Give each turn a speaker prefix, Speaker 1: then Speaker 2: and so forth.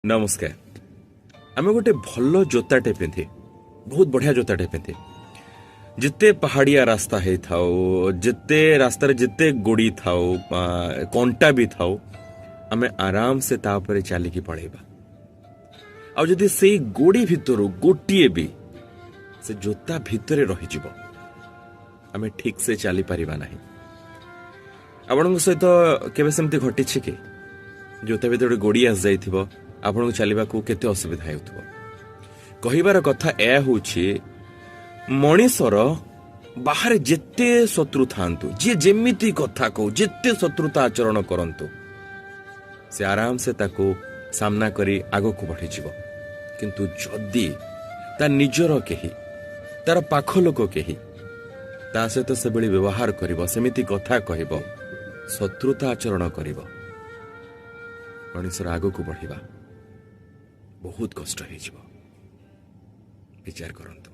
Speaker 1: नमस्कार। आम गोटे भल जोताटे पिंधे बहुत बढ़िया जोताटे पिंधे जिते पहाड़िया रास्ता है थाओ जिते रास्तार जिते गोड़ी थाओ कंटा भी थाओ आमे आराम से तापर चलिकी पड़ेबा। आउ जदि से गोड़ी भितर गोटे भी से जोता भितर रही आमे ठीक से चली पारिबा नहीं। आपण सहित केबे सेमती घटी कि जोता भितर गोड़ी आस जाइथिबो आपन चलवा को केते असुविधा हेउथबो। कहिबार कथा ए होछि मनीषर बाहर जेते शत्रु थांतु जे जेमिति कथा को जेते शत्रुता आचरण करंतु से आराम से ताको सामना करी आगो को बढ़ी जीवो। किंतु जदि ता निजर केही तार पाख लोक केही ता सहित से बेली व्यवहार करिवो सेमिति कथा कहिबो शत्रुता आचरण करिवो मनीषर आगो को बढ़िबा बहुत कष्ट हो विचार करंतु।